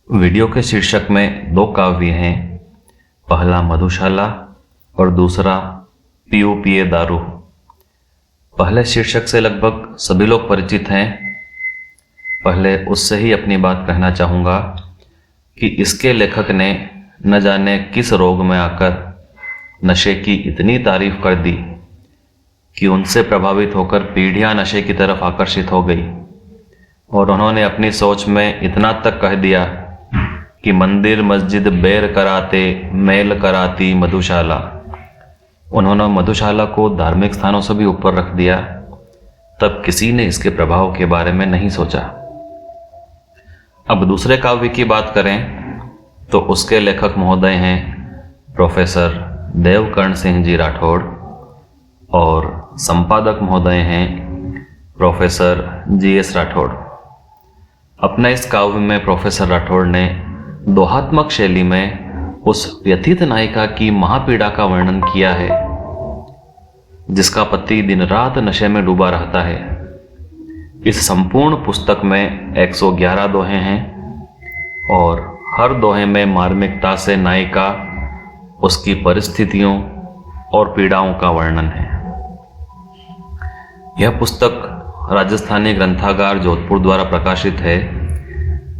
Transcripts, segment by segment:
Video के शीर्षक में दो काव्य हैं, पहला मधुशाला और दूसरा पीओ पिए दारू। पहले शीर्षक से लगभग सभी लोग परिचित हैं। पहले उससे ही अपनी बात कहना चाहूँगा कि इसके लेखक ने न जाने किस रोग में आकर नशे की इतनी तारीफ कर दी कि उनसे प्रभावित होकर पीढ़ियाँ नशे की तरफ आकर्षित हो गई और उन्होंने अपनी सोच में इतना तक कह दिया कि मंदिर मस्जिद बैर कराते मेल कराती मधुशाला। उन्होंने मधुशाला को धार्मिक स्थानों से भी ऊपर रख दिया। तब किसी ने इसके प्रभाव के बारे में नहीं सोचा। अब दूसरे काव्य की बात करें तो उसके लेखक महोदय हैं प्रोफेसर देवकर्ण सिंह जी राठौड़ और संपादक महोदय हैं प्रोफेसर जीएस राठौड़। अपने इस काव्य में प्रोफेसर राठौड़ ने दोहात्मक शैली में उस व्यथित नायिका की महापीड़ा का वर्णन किया है जिसका पति दिन रात नशे में डूबा रहता है। इस संपूर्ण पुस्तक में 111 दोहे हैं और हर दोहे में मार्मिकता से नायिका, उसकी परिस्थितियों और पीड़ाओं का वर्णन है। यह पुस्तक राजस्थानी ग्रंथागार जोधपुर द्वारा प्रकाशित है,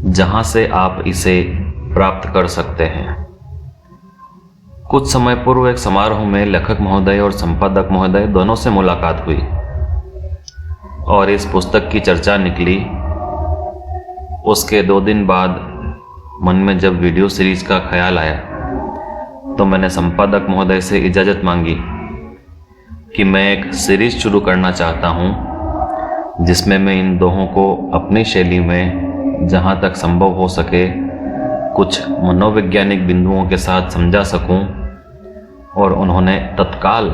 जहां से आप इसे प्राप्त कर सकते हैं। कुछ समय पूर्व एक समारोह में लेखक महोदय और संपादक महोदय दोनों से मुलाकात हुई और इस पुस्तक की चर्चा निकली। उसके 2 दिन बाद मन में जब वीडियो सीरीज का ख्याल आया तो मैंने संपादक महोदय से इजाज़त मांगी कि मैं एक सीरीज शुरू करना चाहता हूं जिसमें मैं इन दोहों को अपनी शैली में जहां तक संभव हो सके कुछ मनोवैज्ञानिक बिंदुओं के साथ समझा सकूं। और उन्होंने तत्काल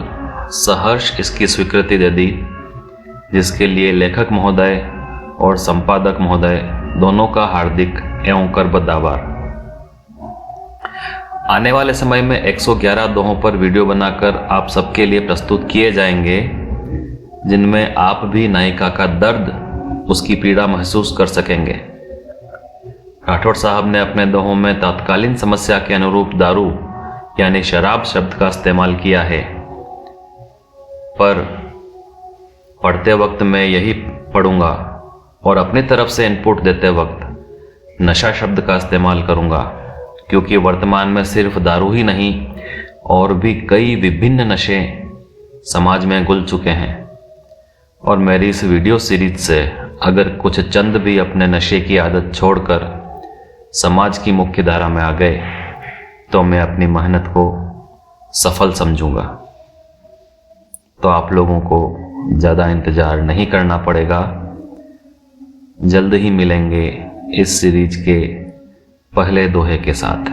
सहर्ष इसकी स्वीकृति दे दी, जिसके लिए लेखक महोदय और संपादक महोदय दोनों का हार्दिक एवं करबद्ध आभार। आने वाले समय में 111 दोहों पर वीडियो बनाकर आप सबके लिए प्रस्तुत किए जाएंगे, जिनमें आप भी नायिका का दर्द, उसकी पीड़ा महसूस कर सकेंगे। राठौड़ साहब ने अपने दोहों में तत्कालीन समस्या के अनुरूप दारू यानी शराब शब्द का इस्तेमाल किया है, पर पढ़ते वक्त मैं यही पढ़ूंगा और अपनी तरफ से इनपुट देते वक्त नशा शब्द का इस्तेमाल करूंगा, क्योंकि वर्तमान में सिर्फ दारू ही नहीं और भी कई विभिन्न नशे समाज में घुल चुके हैं। और मेरी इस वीडियो सीरीज से अगर कुछ चंद भी अपने नशे की आदत छोड़कर समाज की मुख्य धारा में आ गए तो मैं अपनी मेहनत को सफल समझूंगा। तो आप लोगों को ज़्यादा इंतज़ार नहीं करना पड़ेगा, जल्द ही मिलेंगे इस सीरीज के पहले दोहे के साथ।